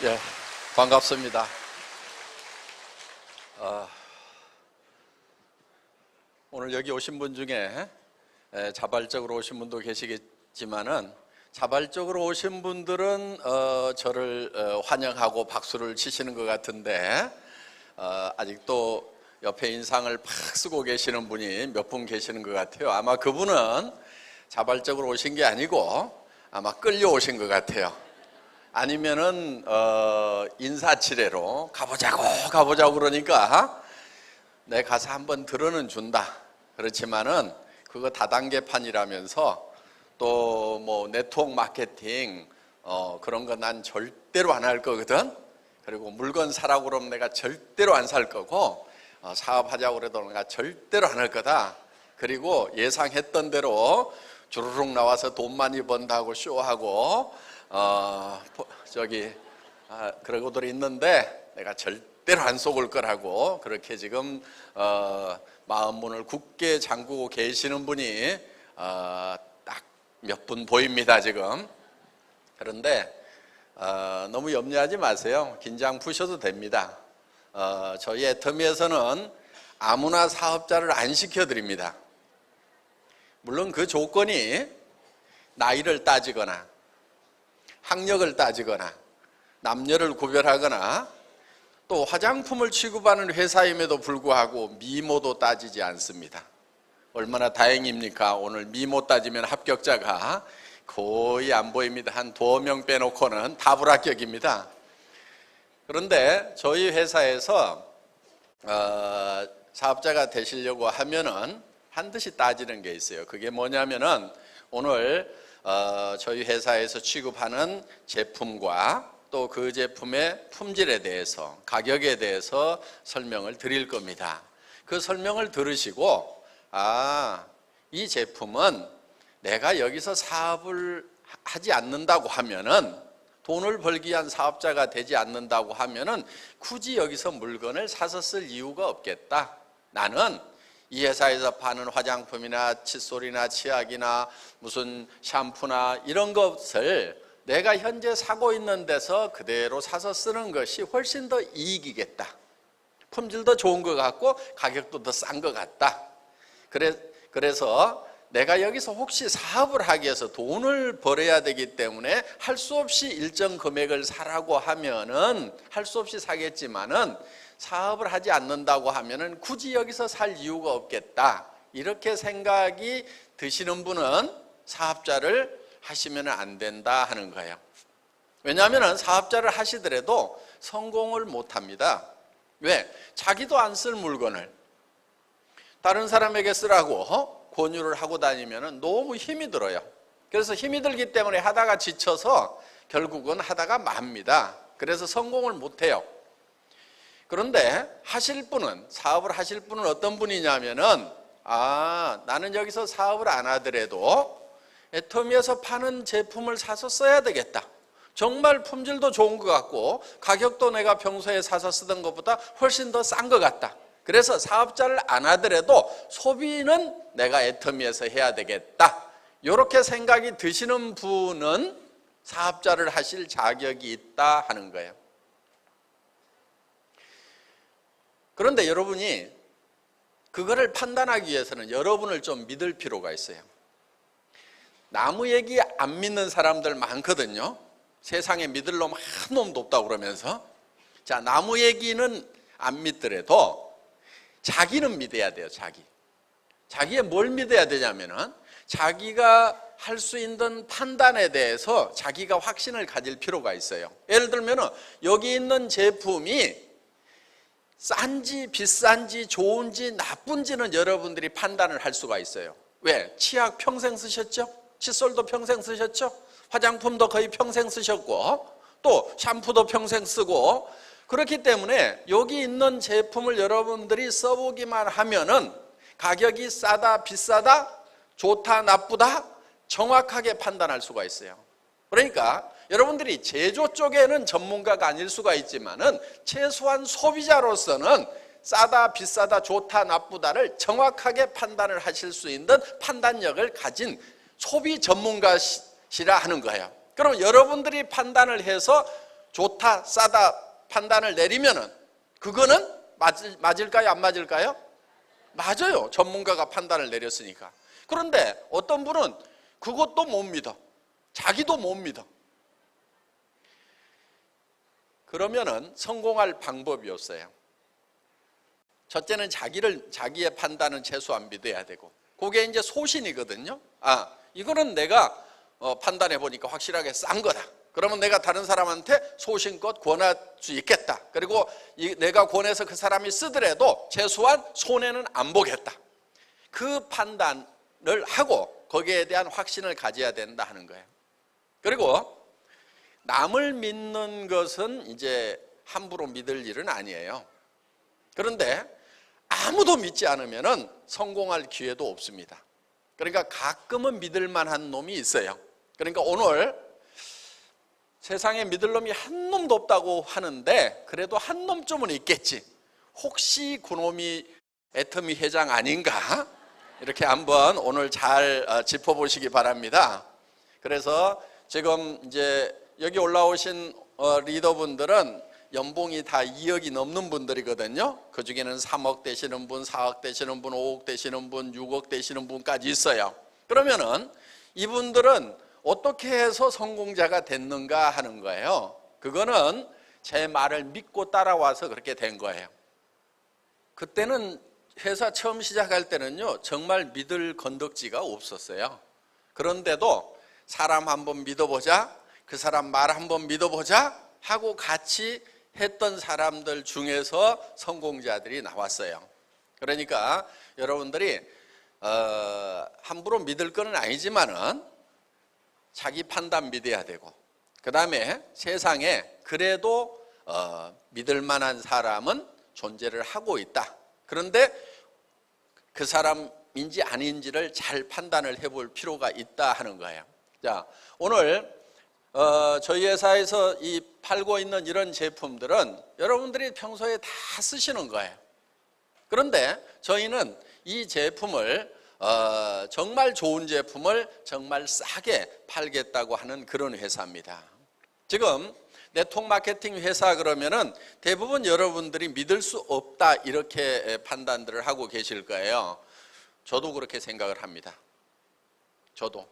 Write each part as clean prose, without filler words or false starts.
예, 반갑습니다. 오늘 여기 오신 분 중에 자발적으로 오신 분도 계시겠지만은 자발적으로 오신 분들은 저를 환영하고 박수를 치시는 것 같은데 아직도 옆에 인상을 팍 쓰고 계시는 분이 몇 분 계시는 것 같아요. 아마 그분은 자발적으로 오신 게 아니고 아마 끌려오신 것 같아요. 아니면은 인사치레로 가보자고 그러니까 내 가서 한번 들어는 준다. 그렇지만은 그거 다단계판이라면서 또 뭐 네트워크 마케팅 그런 거 난 절대로 안 할 거거든. 그리고 물건 사라고 그러면 내가 절대로 안 살 거고 사업하자고 그래도 내가 절대로 안 할 거다. 그리고 예상했던 대로 주르륵 나와서 돈 많이 번다고 쇼하고 그러고들 있는데 내가 절대로 안 속을 거라고 그렇게 지금 마음문을 굳게 잠그고 계시는 분이 딱 몇 분 보입니다 지금. 그런데 너무 염려하지 마세요. 긴장 푸셔도 됩니다. 저희 애터미에서는 아무나 사업자를 안 시켜드립니다. 물론 그 조건이 나이를 따지거나 학력을 따지거나 남녀를 구별하거나 또 화장품을 취급하는 회사임에도 불구하고 미모도 따지지 않습니다. 얼마나 다행입니까? 오늘 미모 따지면 합격자가 거의 안 보입니다. 한 2명 빼놓고는 다 불합격입니다. 그런데 저희 회사에서 사업자가 되시려고 하면은 반드시 따지는 게 있어요. 그게 뭐냐면은 오늘 저희 회사에서 취급하는 제품과 또 그 제품의 품질에 대해서 가격에 대해서 설명을 드릴 겁니다. 그 설명을 들으시고 이 제품은 내가 여기서 사업을 하지 않는다고 하면은 돈을 벌기 위한 사업자가 되지 않는다고 하면은 굳이 여기서 물건을 사서 쓸 이유가 없겠다. 나는 이 회사에서 파는 화장품이나 칫솔이나 치약이나 무슨 샴푸나 이런 것을 내가 현재 사고 있는 데서 그대로 사서 쓰는 것이 훨씬 더 이익이겠다. 품질도 좋은 것 같고 가격도 더 싼 것 같다. 그래서 내가 여기서 혹시 사업을 하기 위해서 돈을 벌어야 되기 때문에 할 수 없이 일정 금액을 사라고 하면은 할 수 없이 사겠지만은 사업을 하지 않는다고 하면은 굳이 여기서 살 이유가 없겠다. 이렇게 생각이 드시는 분은 사업자를 하시면 안 된다 하는 거예요. 왜냐하면 사업자를 하시더라도 성공을 못 합니다. 왜? 자기도 안 쓸 물건을 다른 사람에게 쓰라고 권유를 하고 다니면 너무 힘이 들어요. 그래서 힘이 들기 때문에 하다가 지쳐서 결국은 하다가 맙니다. 그래서 성공을 못 해요. 그런데 사업을 하실 분은 어떤 분이냐면은 나는 여기서 사업을 안 하더라도 애터미에서 파는 제품을 사서 써야 되겠다. 정말 품질도 좋은 것 같고 가격도 내가 평소에 사서 쓰던 것보다 훨씬 더 싼 것 같다. 그래서 사업자를 안 하더라도 소비는 내가 애터미에서 해야 되겠다. 이렇게 생각이 드시는 분은 사업자를 하실 자격이 있다 하는 거예요. 그런데 여러분이 그거를 판단하기 위해서는 여러분을 좀 믿을 필요가 있어요. 나무 얘기 안 믿는 사람들 많거든요. 세상에 믿을 놈 한 놈도 없다고 그러면서. 자, 나무 얘기는 안 믿더라도 자기는 믿어야 돼요. 자기의 뭘 믿어야 되냐면은 자기가 할 수 있는 판단에 대해서 자기가 확신을 가질 필요가 있어요. 예를 들면은 여기 있는 제품이 싼지 비싼지 좋은지 나쁜지는 여러분들이 판단을 할 수가 있어요. 왜? 치약 평생 쓰셨죠? 칫솔도 평생 쓰셨죠? 화장품도 거의 평생 쓰셨고 또 샴푸도 평생 쓰고 그렇기 때문에 여기 있는 제품을 여러분들이 써보기만 하면은 가격이 싸다 비싸다 좋다 나쁘다 정확하게 판단할 수가 있어요. 그러니까 여러분들이 제조 쪽에는 전문가가 아닐 수가 있지만은 최소한 소비자로서는 싸다 비싸다 좋다 나쁘다를 정확하게 판단을 하실 수 있는 판단력을 가진 소비 전문가시라 하는 거예요. 그럼 여러분들이 판단을 해서 좋다, 싸다 판단을 내리면은 그거는 맞을까요? 안 맞을까요? 맞아요. 전문가가 판단을 내렸으니까. 그런데 어떤 분은 그것도 못 믿어. 자기도 못 믿어. 그러면은 성공할 방법이 없어요. 첫째는 자기의 판단은 최소한 믿어야 되고, 그게 이제 소신이거든요. 이거는 내가 판단해 보니까 확실하게 싼 거다. 그러면 내가 다른 사람한테 소신껏 권할 수 있겠다. 그리고 내가 권해서 그 사람이 쓰더라도 최소한 손해는 안 보겠다. 그 판단을 하고 거기에 대한 확신을 가져야 된다 하는 거예요. 그리고 남을 믿는 것은 이제 함부로 믿을 일은 아니에요. 그런데 아무도 믿지 않으면 성공할 기회도 없습니다. 그러니까 가끔은 믿을 만한 놈이 있어요. 그러니까 오늘 세상에 믿을 놈이 한 놈도 없다고 하는데 그래도 한 놈쯤은 있겠지. 혹시 그놈이 애터미 회장 아닌가? 이렇게 한번 오늘 잘 짚어보시기 바랍니다. 그래서 지금 이제 여기 올라오신 리더분들은 연봉이 다 2억이 넘는 분들이거든요. 그 중에는 3억 되시는 분, 4억 되시는 분, 5억 되시는 분, 6억 되시는 분까지 있어요. 그러면은 이분들은 어떻게 해서 성공자가 됐는가 하는 거예요. 그거는 제 말을 믿고 따라와서 그렇게 된 거예요. 그때는 회사 처음 시작할 때는요, 정말 믿을 건덕지가 없었어요. 그런데도 사람 한번 믿어보자, 그 사람 말 한번 믿어보자 하고 같이 했던 사람들 중에서 성공자들이 나왔어요. 그러니까 여러분들이 함부로 믿을 건 아니지만은 자기 판단 믿어야 되고, 그 다음에 세상에 그래도 믿을 만한 사람은 존재를 하고 있다. 그런데 그 사람인지 아닌지를 잘 판단을 해볼 필요가 있다 하는 거예요. 자, 오늘 저희 회사에서 이 팔고 있는 이런 제품들은 여러분들이 평소에 다 쓰시는 거예요. 그런데 저희는 이 제품을 정말 좋은 제품을 정말 싸게 팔겠다고 하는 그런 회사입니다. 지금 네트워크 마케팅 회사 그러면은 대부분 여러분들이 믿을 수 없다 이렇게 판단들을 하고 계실 거예요. 저도 그렇게 생각을 합니다. 저도.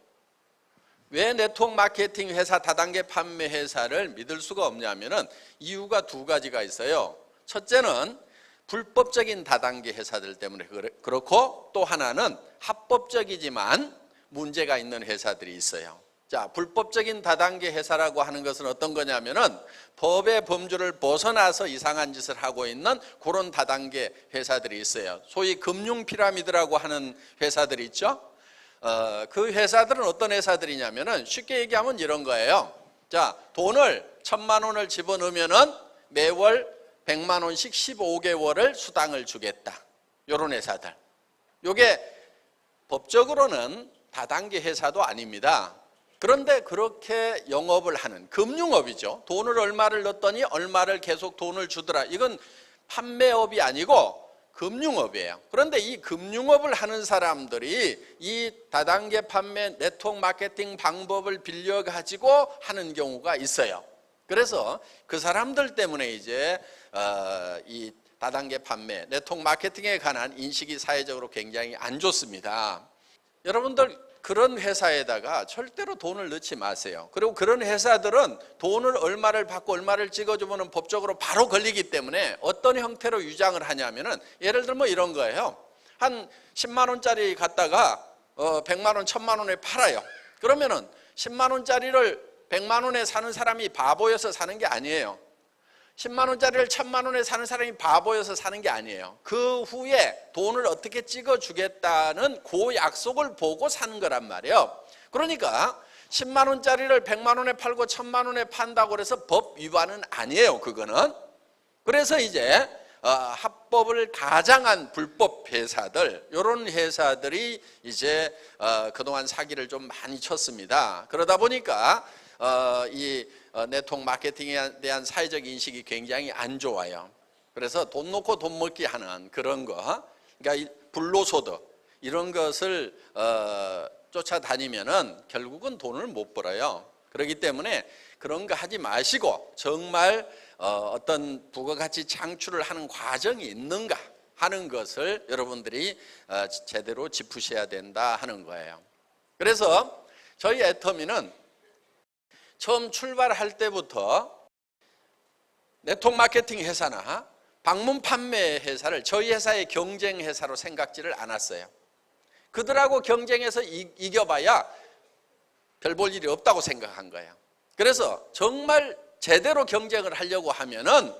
왜 네트워크 마케팅 회사, 다단계 판매 회사를 믿을 수가 없냐면은 이유가 두 가지가 있어요. 첫째는 불법적인 다단계 회사들 때문에 그렇고, 또 하나는 합법적이지만 문제가 있는 회사들이 있어요. 자, 불법적인 다단계 회사라고 하는 것은 어떤 거냐면은 법의 범주를 벗어나서 이상한 짓을 하고 있는 그런 다단계 회사들이 있어요. 소위 금융 피라미드라고 하는 회사들이 있죠. 그 회사들은 어떤 회사들이냐면은 쉽게 얘기하면 이런 거예요. 자, 돈을 1,000만 원을 집어넣으면은 매월 100만 원씩 15개월을 수당을 주겠다. 이런 회사들. 요게 법적으로는 다단계 회사도 아닙니다. 그런데 그렇게 영업을 하는 금융업이죠. 돈을 얼마를 넣었더니 얼마를 계속 돈을 주더라. 이건 판매업이 아니고 금융업이에요. 그런데 이 금융업을 하는 사람들이 이 다단계 판매 네트워크 마케팅 방법을 빌려가지고 하는 경우가 있어요. 그래서 그 사람들 때문에 이제 이 다단계 판매 네트워크 마케팅에 관한 인식이 사회적으로 굉장히 안 좋습니다. 여러분들 그런 회사에다가 절대로 돈을 넣지 마세요. 그리고 그런 회사들은 돈을 얼마를 받고 얼마를 찍어주면 법적으로 바로 걸리기 때문에 어떤 형태로 유장을 하냐면은 예를 들면 뭐 이런 거예요. 한 10만 원짜리 갖다가 100만 원, 1,000만 원에 팔아요. 그러면은 10만 원짜리를 100만 원에 사는 사람이 바보여서 사는 게 아니에요. 10만 원짜리를 1,000만 원에 사는 사람이 바보여서 사는 게 아니에요. 그 후에 돈을 어떻게 찍어주겠다는 그 약속을 보고 사는 거란 말이에요. 그러니까 10만 원짜리를 100만 원에 팔고 1,000만 원에 판다고 해서 법 위반은 아니에요. 그거는. 그래서 이제 합법을 가장한 불법 회사들, 이런 회사들이 이제 그동안 사기를 좀 많이 쳤습니다. 그러다 보니까 이 네트워크 마케팅에 대한 사회적 인식이 굉장히 안 좋아요. 그래서 돈 놓고 돈 먹기 하는 그런 거, 그러니까 불로소득 이런 것을 쫓아다니면은 결국은 돈을 못 벌어요. 그렇기 때문에 그런 거 하지 마시고 정말 어떤 부가가치 창출을 하는 과정이 있는가 하는 것을 여러분들이 제대로 짚으셔야 된다 하는 거예요. 그래서 저희 애터미는 처음 출발할 때부터 네트워크 마케팅 회사나 방문 판매 회사를 저희 회사의 경쟁 회사로 생각지를 않았어요. 그들하고 경쟁해서 이겨봐야 별 볼 일이 없다고 생각한 거예요. 그래서 정말 제대로 경쟁을 하려고 하면은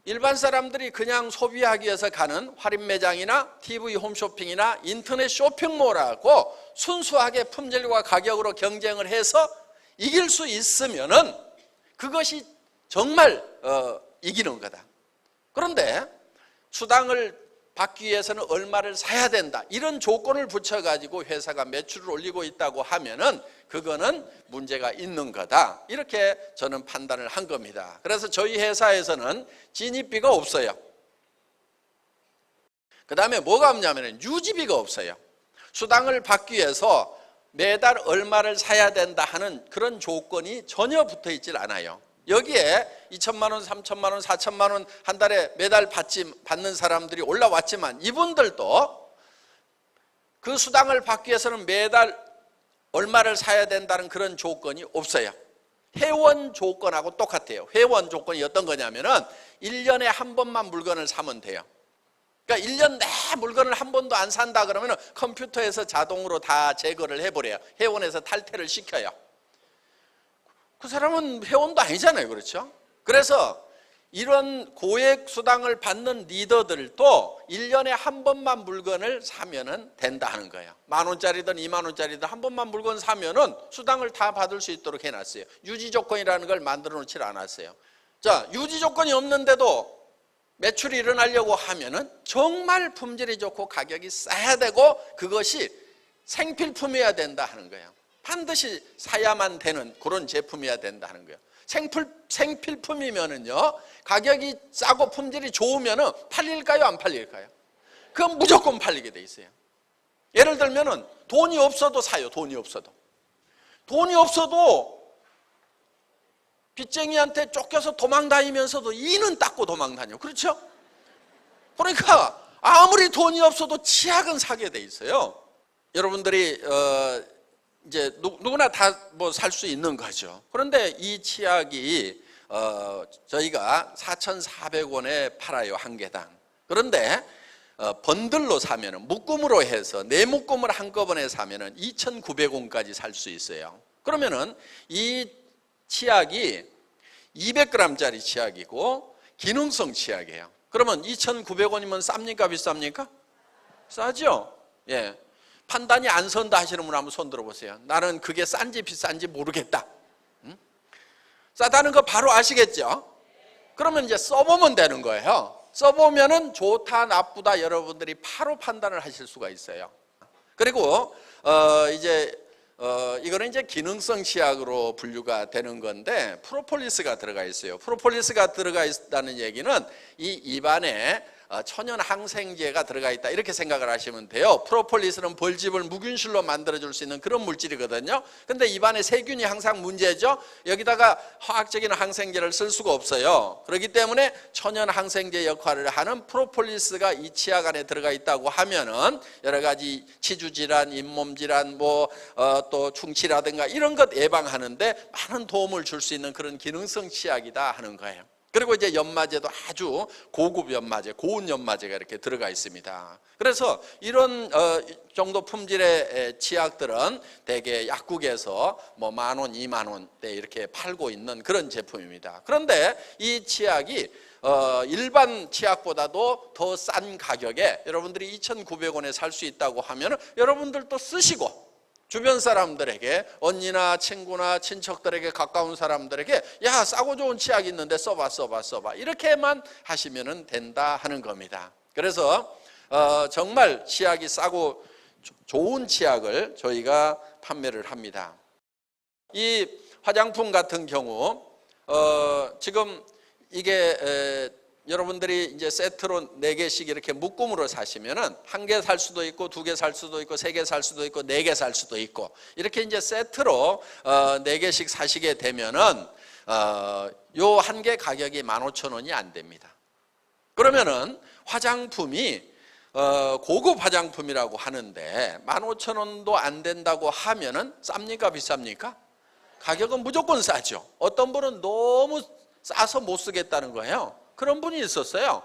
일반 사람들이 그냥 소비하기 위해서 가는 할인 매장이나 TV 홈쇼핑이나 인터넷 쇼핑몰하고 순수하게 품질과 가격으로 경쟁을 해서 이길 수 있으면은 그것이 정말 이기는 거다. 그런데 수당을 받기 위해서는 얼마를 사야 된다, 이런 조건을 붙여가지고 회사가 매출을 올리고 있다고 하면은 그거는 문제가 있는 거다, 이렇게 저는 판단을 한 겁니다. 그래서 저희 회사에서는 진입비가 없어요. 그 다음에 뭐가 없냐면 유지비가 없어요. 수당을 받기 위해서 매달 얼마를 사야 된다 하는 그런 조건이 전혀 붙어 있질 않아요. 여기에 2천만 원, 3천만 원, 4천만 원 한 달에 매달 받는 사람들이 올라왔지만 이분들도 그 수당을 받기 위해서는 매달 얼마를 사야 된다는 그런 조건이 없어요. 회원 조건하고 똑같아요. 회원 조건이 어떤 거냐면은 1년에 한 번만 물건을 사면 돼요. 그러니까 1년 내 물건을 한 번도 안 산다 그러면 컴퓨터에서 자동으로 다 제거를 해버려요. 회원에서 탈퇴를 시켜요. 그 사람은 회원도 아니잖아요. 그렇죠? 그래서 이런 고액 수당을 받는 리더들도 1년에 한 번만 물건을 사면은 된다 하는 거예요. 10,000원짜리든 20,000원짜리든 한 번만 물건 사면은 수당을 다 받을 수 있도록 해놨어요. 유지 조건이라는 걸 만들어 놓질 않았어요. 자, 유지 조건이 없는데도 매출이 일어나려고 하면은 정말 품질이 좋고 가격이 싸야 되고 그것이 생필품이어야 된다 하는 거예요. 반드시 사야만 되는 그런 제품이어야 된다 하는 거예요. 생필품이면은요, 가격이 싸고 품질이 좋으면은 팔릴까요, 안 팔릴까요? 그건 무조건 팔리게 돼 있어요. 예를 들면은 돈이 없어도 사요. 돈이 없어도 빚쟁이한테 쫓겨서 도망다니면서도 이는 닦고 도망다녀. 그렇죠? 그러니까 아무리 돈이 없어도 치약은 사게 돼 있어요. 여러분들이 이제 누구나 다 뭐 살 수 있는 거죠. 그런데 이 치약이 저희가 4,400원에 팔아요, 한 개당. 그런데 번들로 사면은, 묶음으로 해서 4묶음을 한꺼번에 사면은 2,900원까지 살 수 있어요. 그러면은 이 치약이 200g짜리 치약이고 기능성 치약이에요. 그러면 2,900원이면 쌉니까, 비쌉니까? 싸죠? 예. 판단이 안 선다 하시는 분 한번 손 들어보세요. 나는 그게 싼지 비싼지 모르겠다. 싸다는 거 바로 아시겠죠? 그러면 이제 써보면 되는 거예요. 써보면은 좋다, 나쁘다 여러분들이 바로 판단을 하실 수가 있어요. 그리고 이거는 이제 기능성 치약으로 분류가 되는 건데 프로폴리스가 들어가 있어요. 프로폴리스가 들어가 있다는 얘기는 이 입안에 천연 항생제가 들어가 있다, 이렇게 생각을 하시면 돼요. 프로폴리스는 벌집을 무균실로 만들어줄 수 있는 그런 물질이거든요. 근데 입안에 세균이 항상 문제죠. 여기다가 화학적인 항생제를 쓸 수가 없어요. 그렇기 때문에 천연 항생제 역할을 하는 프로폴리스가 이 치약 안에 들어가 있다고 하면은 여러 가지 치주 질환, 잇몸 질환, 또 충치라든가 이런 것 예방하는데 많은 도움을 줄 수 있는 그런 기능성 치약이다 하는 거예요. 그리고 이제 연마제도 아주 고급 연마제, 고운 연마제가 이렇게 들어가 있습니다. 그래서 이런 정도 품질의 치약들은 대개 약국에서 뭐 10,000원, 20,000원대 이렇게 팔고 있는 그런 제품입니다. 그런데 이 치약이 일반 치약보다도 더 싼 가격에 여러분들이 2,900원에 살 수 있다고 하면 여러분들도 쓰시고 주변 사람들에게, 언니나 친구나 친척들에게, 가까운 사람들에게 야, 싸고 좋은 치약이 있는데 써봐 이렇게만 하시면 된다 하는 겁니다. 그래서 정말 치약이 싸고 좋은 치약을 저희가 판매를 합니다. 이 화장품 같은 경우 지금 이게 여러분들이 이제 세트로 4개씩 이렇게 묶음으로 사시면은 1개 살 수도 있고 2개 살 수도 있고 3개 살 수도 있고 4개 살 수도 있고 이렇게 이제 세트로 4개씩 사시게 되면은 요 한 개 가격이 15,000원이 안 됩니다. 그러면은 화장품이 고급 화장품이라고 하는데 15,000원도 안 된다고 하면은 쌉니까 비쌉니까? 가격은 무조건 싸죠. 어떤 분은 너무 싸서 못 쓰겠다는 거예요. 그런 분이 있었어요.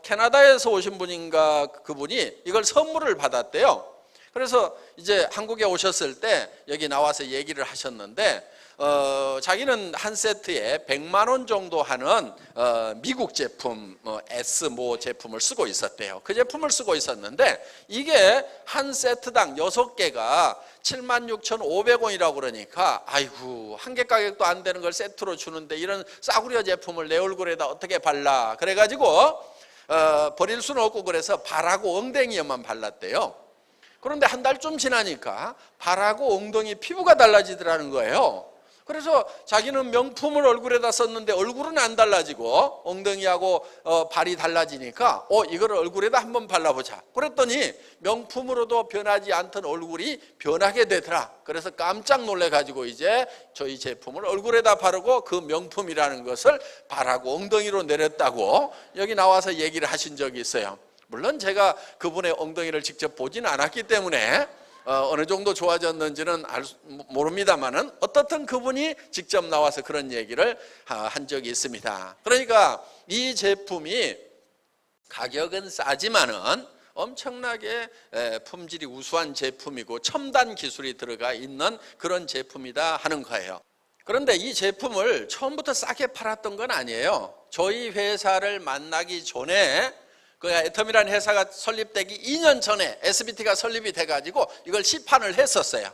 캐나다에서 오신 분인가 그분이 이걸 선물을 받았대요. 그래서 이제 한국에 오셨을 때 여기 나와서 얘기를 하셨는데 자기는 한 세트에 100만 원 정도 하는 미국 제품 S 모 제품을 쓰고 있었대요. 그 제품을 쓰고 있었는데 이게 한 세트당 6개가 76,500원이라고 그러니까 아이고 한 개 가격도 안 되는 걸 세트로 주는데 이런 싸구려 제품을 내 얼굴에다 어떻게 발라 그래가지고 버릴 수는 없고 그래서 발하고 엉덩이에만 발랐대요. 그런데 한 달쯤 지나니까 발하고 엉덩이 피부가 달라지더라는 거예요. 그래서 자기는 명품을 얼굴에다 썼는데 얼굴은 안 달라지고 엉덩이하고 발이 달라지니까 이거를 얼굴에다 한번 발라보자. 그랬더니 명품으로도 변하지 않던 얼굴이 변하게 되더라. 그래서 깜짝 놀래가지고 이제 저희 제품을 얼굴에다 바르고 그 명품이라는 것을 발하고 엉덩이로 내렸다고 여기 나와서 얘기를 하신 적이 있어요. 물론 제가 그분의 엉덩이를 직접 보진 않았기 때문에 어느 정도 좋아졌는지는 모릅니다만은 어떻든 그분이 직접 나와서 그런 얘기를 한 적이 있습니다. 그러니까 이 제품이 가격은 싸지만은 엄청나게 품질이 우수한 제품이고 첨단 기술이 들어가 있는 그런 제품이다 하는 거예요. 그런데 이 제품을 처음부터 싸게 팔았던 건 아니에요. 저희 회사를 만나기 전에 그 애텀이라는 회사가 설립되기 2년 전에 SBT가 설립이 돼가지고 이걸 시판을 했었어요.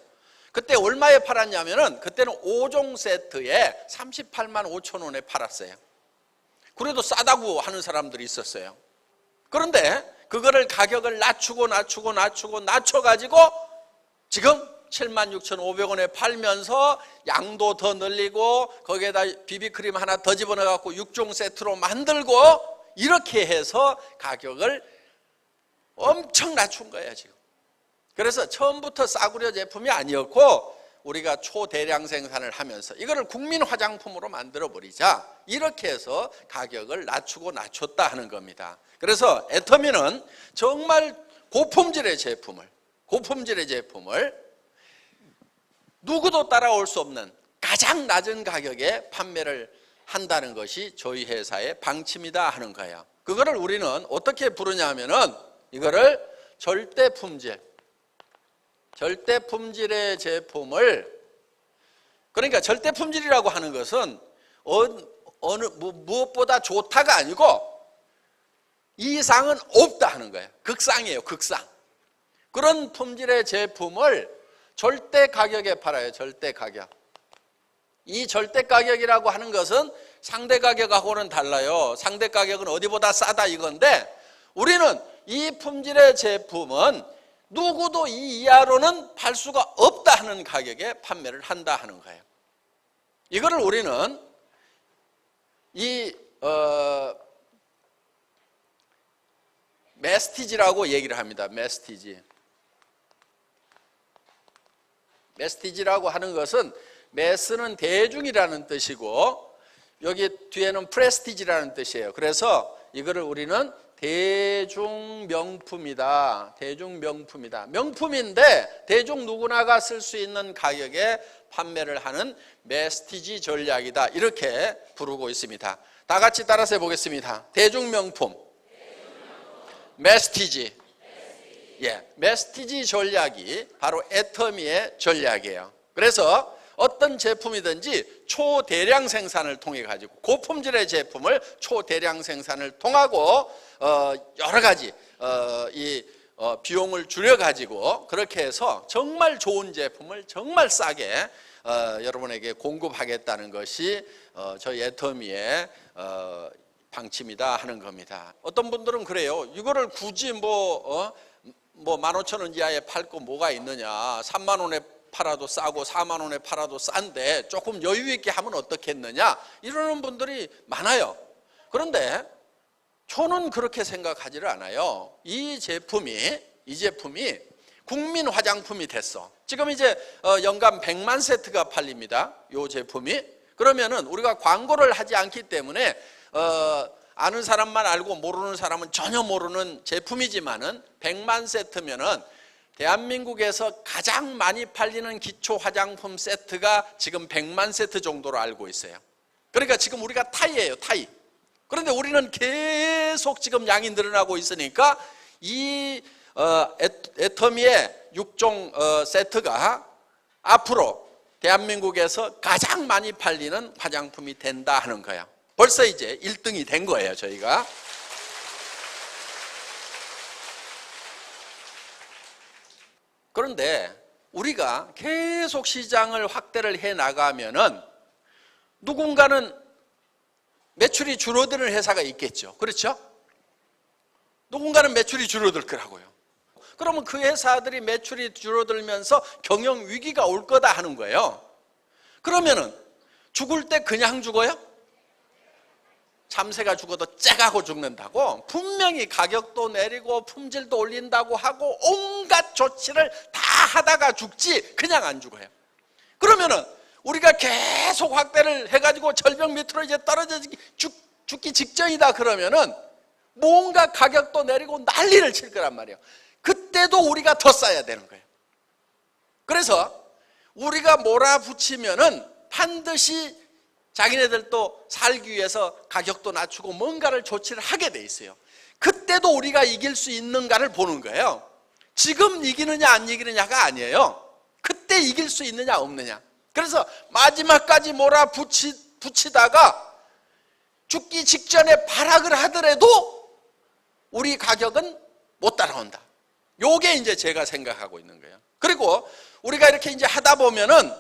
그때 얼마에 팔았냐면은 그때는 5종 세트에 38만 5천 원에 팔았어요. 그래도 싸다고 하는 사람들이 있었어요. 그런데 그거를 가격을 낮춰가지고 지금 76,500원에 팔면서 양도 더 늘리고 거기에다 비비크림 하나 더 집어넣어갖고 6종 세트로 만들고 이렇게 해서 가격을 엄청 낮춘 거예요 지금. 그래서 처음부터 싸구려 제품이 아니었고 우리가 초대량 생산을 하면서 이거를 국민 화장품으로 만들어 버리자 이렇게 해서 가격을 낮췄다 하는 겁니다. 그래서 애터미는 정말 고품질의 제품을 누구도 따라올 수 없는 가장 낮은 가격에 판매를 한다는 것이 저희 회사의 방침이다 하는 거예요. 그거를 우리는 어떻게 부르냐 하면은 이거를 절대품질의 제품을, 그러니까 절대품질이라고 하는 것은 무엇보다 좋다가 아니고 이상은 없다 하는 거예요. 극상이에요, 극상. 그런 품질의 제품을 절대 가격에 팔아요, 절대 가격. 이 절대 가격이라고 하는 것은 상대 가격하고는 달라요. 상대 가격은 어디보다 싸다 이건데 우리는 이 품질의 제품은 누구도 이 이하로는 팔 수가 없다 하는 가격에 판매를 한다 하는 거예요. 이거를 우리는 메스티지라고 얘기를 합니다. 메스티지라고 하는 것은 매스는 대중이라는 뜻이고 여기 뒤에는 프레스티지라는 뜻이에요. 그래서 이거를 우리는 대중명품이다. 명품인데 대중 누구나가 쓸 수 있는 가격에 판매를 하는 메스티지 전략이다. 이렇게 부르고 있습니다. 다 같이 따라서 해보겠습니다. 대중명품. 메스티지. 메스티지 전략이 바로 애터미의 전략이에요. 그래서 어떤 제품이든지 초대량 생산을 통해 가지고 고품질의 제품을 초대량 생산을 통하고 여러 가지 비용을 줄여 가지고 그렇게 해서 정말 좋은 제품을 정말 싸게 여러분에게 공급하겠다는 것이 저희 애터미의 방침이다 하는 겁니다. 어떤 분들은 그래요. 이거를 굳이 15,000원 이하에 팔 거 뭐가 있느냐, 3만 원에 팔아도 싸고 4만 원에 팔아도 싼데 조금 여유 있게 하면 어떻겠느냐 이러는 분들이 많아요. 그런데 저는 그렇게 생각하지를 않아요. 이 제품이 국민 화장품이 됐어. 지금 이제 연간 100만 세트가 팔립니다. 이 제품이. 그러면은 우리가 광고를 하지 않기 때문에 아는 사람만 알고 모르는 사람은 전혀 모르는 제품이지만은 100만 세트면은 대한민국에서 가장 많이 팔리는 기초 화장품 세트가 지금 100만 세트 정도로 알고 있어요. 그러니까 지금 우리가 타이예요, 타이. 그런데 우리는 계속 지금 양이 늘어나고 있으니까 이 애터미의 6종 세트가 앞으로 대한민국에서 가장 많이 팔리는 화장품이 된다 하는 거예요. 벌써 이제 1등이 된 거예요, 저희가. 그런데 우리가 계속 시장을 확대를 해 나가면은 누군가는 매출이 줄어드는 회사가 있겠죠. 그렇죠? 누군가는 매출이 줄어들 거라고요. 그러면 그 회사들이 매출이 줄어들면서 경영 위기가 올 거다 하는 거예요. 그러면은 죽을 때 그냥 죽어요? 참새가 죽어도 째가고 죽는다고? 분명히 가격도 내리고 품질도 올린다고 하고 온갖 조치를 다 하다가 죽지 그냥 안 죽어요. 그러면은 우리가 계속 확대를 해가지고 절벽 밑으로 이제 떨어져 죽기 직전이다 그러면은 뭔가 가격도 내리고 난리를 칠 거란 말이에요. 그때도 우리가 더 싸야 되는 거예요. 그래서 우리가 몰아붙이면은 반드시 자기네들도 살기 위해서 가격도 낮추고 뭔가를 조치를 하게 돼 있어요. 그때도 우리가 이길 수 있는가를 보는 거예요. 지금 이기느냐 안 이기느냐가 아니에요. 그때 이길 수 있느냐 없느냐. 그래서 마지막까지 몰아붙이다가 죽기 직전에 발악을 하더라도 우리 가격은 못 따라온다. 요게 이제 제가 생각하고 있는 거예요. 그리고 우리가 이렇게 이제 하다 보면은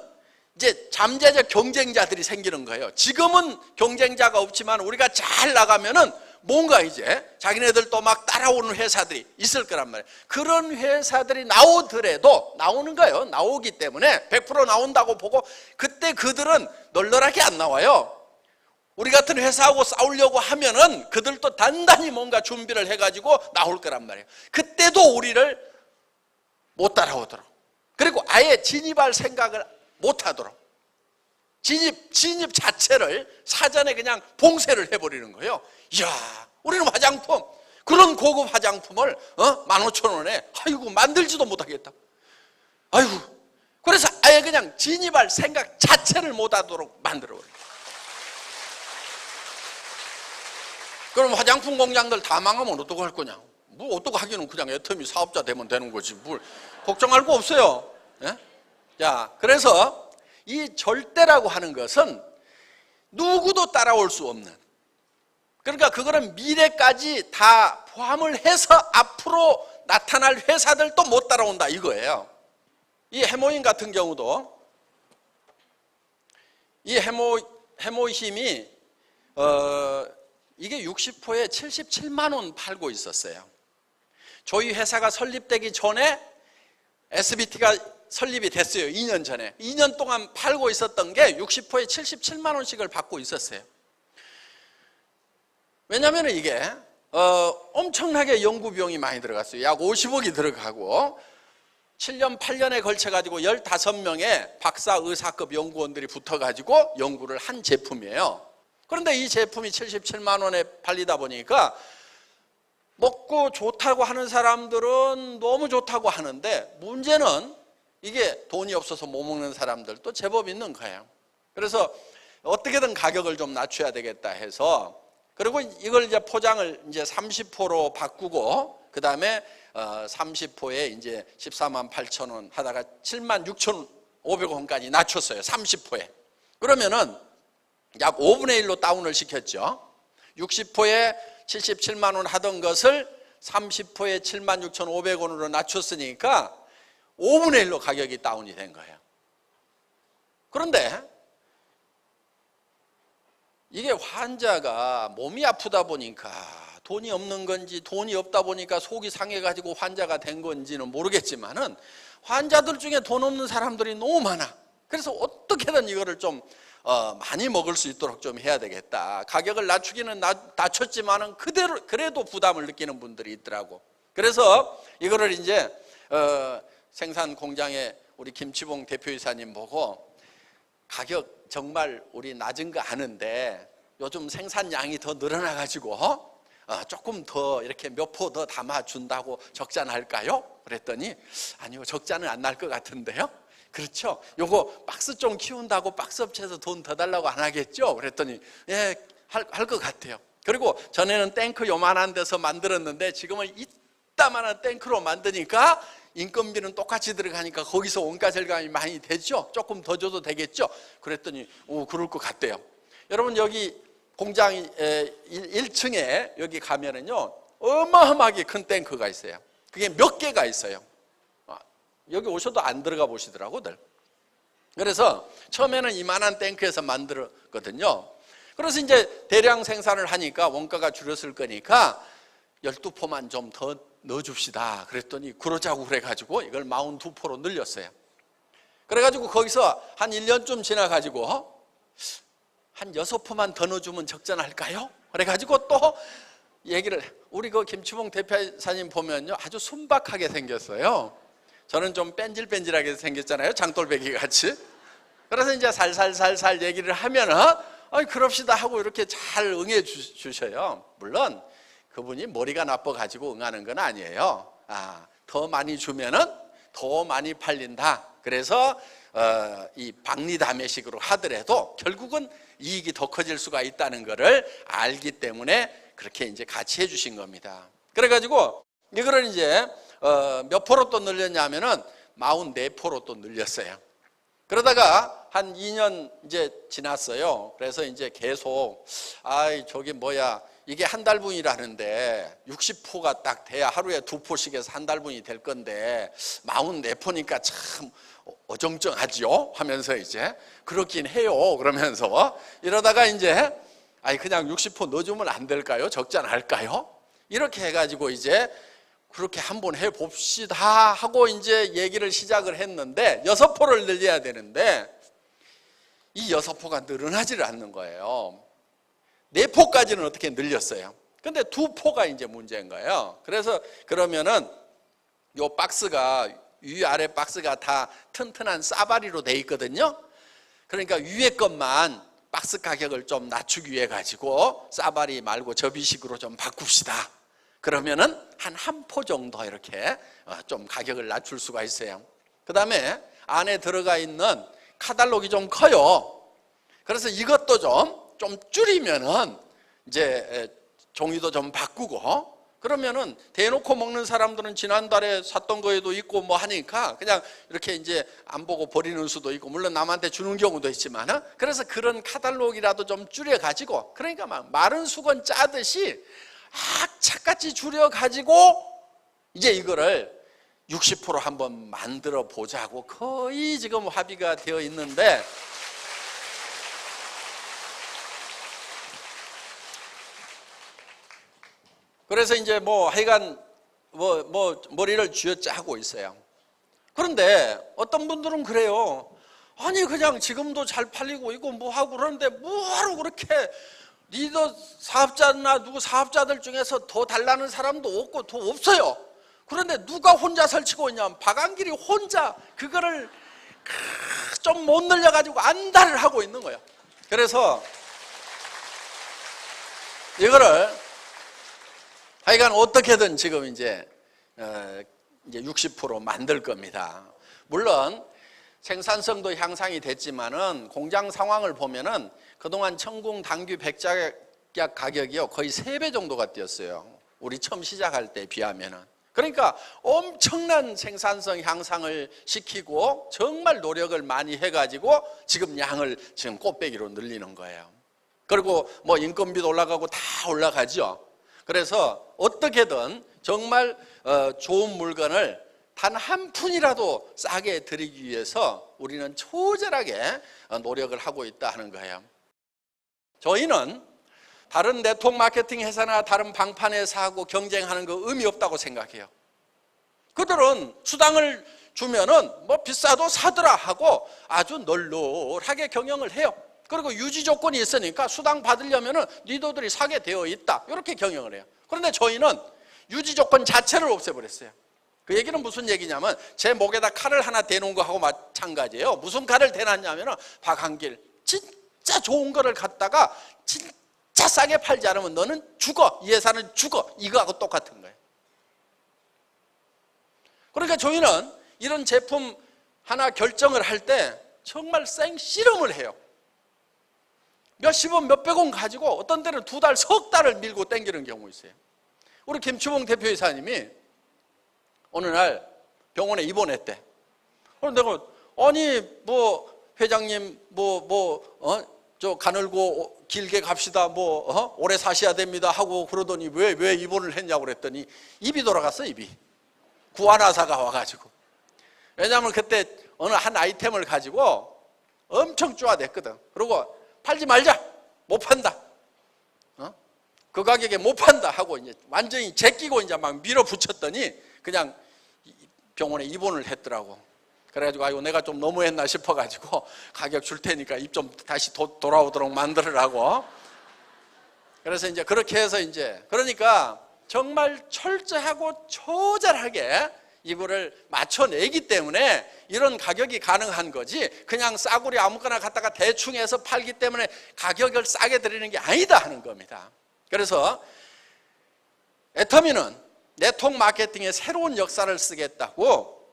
이제 잠재적 경쟁자들이 생기는 거예요. 지금은 경쟁자가 없지만 우리가 잘 나가면은 뭔가 이제 자기네들도 막 따라오는 회사들이 있을 거란 말이에요. 그런 회사들이 나오더라도 나오는 거예요. 나오기 때문에 100% 나온다고 보고 그때 그들은 널널하게 안 나와요. 우리 같은 회사하고 싸우려고 하면은 그들도 단단히 뭔가 준비를 해가지고 나올 거란 말이에요. 그때도 우리를 못 따라오도록, 그리고 아예 진입할 생각을 못 하도록 진입 자체를 사전에 그냥 봉쇄를 해버리는 거예요. 이야, 우리는 화장품, 그런 고급 화장품을 15,000원에 아이고 만들지도 못하겠다. 아이고, 그래서 아예 그냥 진입할 생각 자체를 못하도록 만들어버려요. 그럼 화장품 공장들 다 망하면 어떡할 거냐? 뭐 어떡 하기는 그냥 애터미 사업자 되면 되는 거지 뭘 걱정할 거 없어요. 예? 자, 그래서 이 절대라고 하는 것은 누구도 따라올 수 없는, 그러니까 그거는 미래까지 다 포함을 해서 앞으로 나타날 회사들도 못 따라온다 이거예요. 이 해모인 같은 경우도 이 해모힘이 이게 60호에 77만 원 팔고 있었어요. 저희 회사가 설립되기 전에 SBT가 설립이 됐어요. 2년 전에. 2년 동안 팔고 있었던 게 60호에 77만 원씩을 받고 있었어요. 왜냐하면 이게 엄청나게 연구 비용이 많이 들어갔어요. 약 50억이 들어가고 7년 8년에 걸쳐가지고 15명의 박사 의사급 연구원들이 붙어가지고 연구를 한 제품이에요. 그런데 이 제품이 77만 원에 팔리다 보니까 먹고 좋다고 하는 사람들은 너무 좋다고 하는데 문제는 이게 돈이 없어서 못 먹는 사람들도 제법 있는 거예요. 그래서 어떻게든 가격을 좀 낮춰야 되겠다 해서, 그리고 이걸 이제 포장을 이제 30호로 바꾸고 그 다음에 30호에 이제 14만 8천 원 하다가 7만 6,500원까지 낮췄어요. 30호에. 그러면은 약 5분의 1로 다운을 시켰죠. 60호에 77만 원 하던 것을 30호에 7만 6,500원으로 낮췄으니까 5분의 1로 가격이 다운이 된 거예요. 그런데 이게 환자가 몸이 아프다 보니까 돈이 없는 건지 돈이 없다 보니까 속이 상해가지고 환자가 된 건지는 모르겠지만은 환자들 중에 돈 없는 사람들이 너무 많아. 그래서 어떻게든 이거를 좀 많이 먹을 수 있도록 좀 해야 되겠다. 가격을 낮추기는 낮췄지만은 그래도 부담을 느끼는 분들이 있더라고. 그래서 이거를 이제 생산 공장에 우리 김치봉 대표이사님 보고 가격 정말 우리 낮은 거 아는데 요즘 생산량이 더 늘어나 가지고 조금 더 이렇게 몇 포 더 담아 준다고 적자 날까요? 그랬더니 아니요, 적자는 안 날 것 같은데요. 그렇죠? 요거 박스 좀 키운다고 박스 업체에서 돈 더 달라고 안 하겠죠? 그랬더니 예, 할 것 같아요. 그리고 전에는 탱크 요만한 데서 만들었는데 지금은 이따만한 탱크로 만드니까 인건비는 똑같이 들어가니까 거기서 원가 절감이 많이 되죠? 조금 더 줘도 되겠죠? 그랬더니 그럴 것 같대요. 여러분 여기 공장 1층에 여기 가면은요 어마어마하게 큰 탱크가 있어요. 그게 몇 개가 있어요. 여기 오셔도 안 들어가 보시더라고들. 그래서 처음에는 이만한 탱크에서 만들었거든요. 그래서 이제 대량 생산을 하니까 원가가 줄였을 거니까 12포만 좀 더 넣어줍시다. 그랬더니 그러자고 그래가지고 이걸 42포로 늘렸어요. 그래가지고 거기서 한 1년쯤 지나가지고 한 6포만 더 넣어주면 적자날까요? 그래가지고 또 얘기를, 우리 그 김치봉 대표사님 보면요 아주 순박하게 생겼어요. 저는 좀 뺀질뺀질하게 생겼잖아요, 장돌배기 같이. 그래서 이제 살살살살 얘기를 하면은 그럽시다 하고 이렇게 잘 응해 주셔요. 물론 그분이 머리가 나빠가지고 응하는 건 아니에요. 더 많이 주면은 더 많이 팔린다. 그래서 이 박리담회식으로 하더라도 결국은 이익이 더 커질 수가 있다는 것을 알기 때문에 그렇게 이제 같이 해주신 겁니다. 그래가지고 이거를 이제 몇 포로 또 늘렸냐면은 44포로 또 늘렸어요. 그러다가 한 2년 이제 지났어요. 그래서 이제 계속 저기 뭐야, 이게 한 달분이라는데 60포가 딱 돼야 하루에 2포씩 해서 한 달분이 될 건데 44포니까 참 어정쩡하죠 하면서 이제 그렇긴 해요 그러면서 이러다가 이제 그냥 60포 넣어주면 안 될까요? 적자 날까요? 이렇게 해가지고 이제 그렇게 한번 해봅시다 하고 이제 얘기를 시작을 했는데 6포를 늘려야 되는데 이 6포가 늘어나지를 않는 거예요. 4포까지는 어떻게 늘렸어요. 근데 2포가 이제 문제인 거예요. 그래서 그러면은 요 박스가 위아래 박스가 다 튼튼한 싸바리로 돼 있거든요. 그러니까 위에 것만 박스 가격을 좀 낮추기 위해 가지고 싸바리 말고 접이식으로 좀 바꿉시다. 그러면은 한 포 정도 이렇게 좀 가격을 낮출 수가 있어요. 그 다음에 안에 들어가 있는 카탈로그가 좀 커요. 그래서 이것도 좀 줄이면은 이제 종이도 좀 바꾸고, 그러면은 대놓고 먹는 사람들은 지난달에 샀던 거에도 있고 뭐 하니까 그냥 이렇게 이제 안 보고 버리는 수도 있고, 물론 남한테 주는 경우도 있지만, 그래서 그런 카탈로그라도 좀 줄여 가지고, 그러니까 막 마른 수건 짜듯이 착같이 줄여 가지고 이제 이거를 60% 한번 만들어 보자고 거의 지금 합의가 되어 있는데, 그래서 이제 뭐 하여간 뭐 머리를 쥐어짜고 있어요. 그런데 어떤 분들은 그래요. 아니 그냥 지금도 잘 팔리고 있고 뭐 하고 그러는데 뭐하러 그렇게, 리더 사업자나 누구 사업자들 중에서 더 달라는 사람도 없고 더 없어요. 그런데 누가 혼자 설치고 있냐면 박한길이 혼자 그거를 좀 못 늘려가지고 안달을 하고 있는 거예요. 그래서 이거를 하여간 어떻게든 지금 이제 60% 만들 겁니다. 물론 생산성도 향상이 됐지만은 공장 상황을 보면은 그동안 청궁 당귀 백작약 가격이요 거의 3배 정도가 뛰었어요. 우리 처음 시작할 때 비하면은. 그러니까 엄청난 생산성 향상을 시키고 정말 노력을 많이 해가지고 지금 양을 지금 꽃배기로 늘리는 거예요. 그리고 뭐 인건비도 올라가고 다 올라가죠. 그래서 어떻게든 정말 좋은 물건을 단 한 푼이라도 싸게 드리기 위해서 우리는 초절하게 노력을 하고 있다 하는 거예요. 저희는 다른 네트워크 마케팅 회사나 다른 방판 회사하고 경쟁하는 거 의미 없다고 생각해요. 그들은 수당을 주면은 뭐 비싸도 사더라 하고 아주 널널하게 경영을 해요. 그리고 유지 조건이 있으니까 수당 받으려면 니도들이 사게 되어 있다, 이렇게 경영을 해요. 그런데 저희는 유지 조건 자체를 없애버렸어요. 그 얘기는 무슨 얘기냐면 제 목에다 칼을 하나 대놓은 거하고 마찬가지예요. 무슨 칼을 대놨냐면 박한길, 진짜 좋은 거를 갖다가 진짜 싸게 팔지 않으면 너는 죽어, 이 회사는 죽어, 이거하고 똑같은 거예요. 그러니까 저희는 이런 제품 하나 결정을 할 때 정말 생씨름을 해요. 몇십 원, 몇백 원 가지고 어떤 때는 두 달, 석 달을 밀고 땡기는 경우 있어요. 우리 김추봉 대표이사님이 어느 날 병원에 입원했대. 그래서 내가 아니 뭐 회장님 저 가늘고 길게 갑시다, 오래 사셔야 됩니다 하고 그러더니 왜 입원을 했냐고 그랬더니 입이 돌아갔어. 입이 구안화사가 와가지고. 왜냐하면 그때 어느 한 아이템을 가지고 엄청 쪼아댔거든. 그리고 팔지 말자, 못 판다, 그 가격에 못 판다 하고 이제 완전히 제끼고 이제 막 밀어붙였더니 그냥 병원에 입원을 했더라고. 그래가지고 아이고 내가 좀 너무했나 싶어가지고 가격 줄 테니까 입 좀 다시 돌아오도록 만들으라고. 그래서 이제 그렇게 해서 이제 그러니까 정말 철저하고 처절하게 이거를 맞춰내기 때문에 이런 가격이 가능한 거지, 그냥 싸구려 아무거나 갖다가 대충 해서 팔기 때문에 가격을 싸게 드리는 게 아니다 하는 겁니다. 그래서 애터미는 네트워크 마케팅의 새로운 역사를 쓰겠다고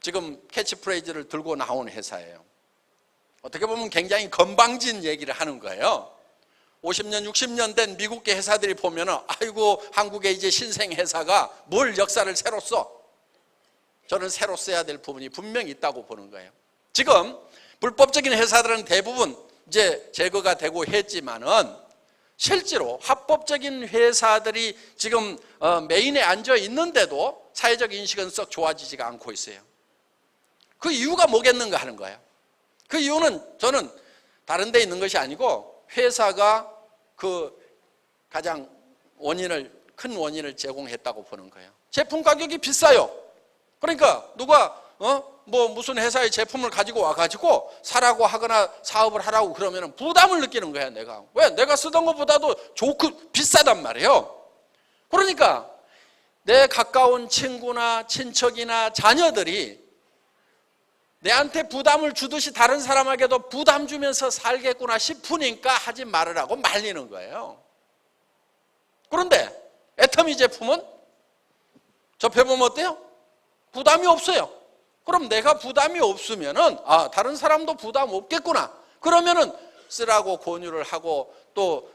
지금 캐치프레이즈를 들고 나온 회사예요. 어떻게 보면 굉장히 건방진 얘기를 하는 거예요. 50년, 60년 된 미국계 회사들이 보면은 아이고 한국의 이제 신생 회사가 뭘 역사를 새로 써. 저는 새로 써야 될 부분이 분명히 있다고 보는 거예요. 지금 불법적인 회사들은 대부분 이제 제거가 되고 했지만은 실제로 합법적인 회사들이 지금 메인에 앉아 있는데도 사회적 인식은 썩 좋아지지가 않고 있어요. 그 이유가 뭐겠는가 하는 거예요. 그 이유는 저는 다른 데 있는 것이 아니고 회사가 그 가장 큰 원인을 제공했다고 보는 거예요. 제품 가격이 비싸요. 그러니까 누가 무슨 회사의 제품을 가지고 와가지고 사라고 하거나 사업을 하라고 그러면 부담을 느끼는 거야. 내가 왜? 내가 쓰던 것보다도 좋고 비싸단 말이에요. 그러니까 내 가까운 친구나 친척이나 자녀들이 내한테 부담을 주듯이 다른 사람에게도 부담 주면서 살겠구나 싶으니까 하지 말으라고 말리는 거예요. 그런데 애터미 제품은 접해보면 어때요? 부담이 없어요. 그럼 내가 부담이 없으면은 다른 사람도 부담 없겠구나. 그러면은 쓰라고 권유를 하고 또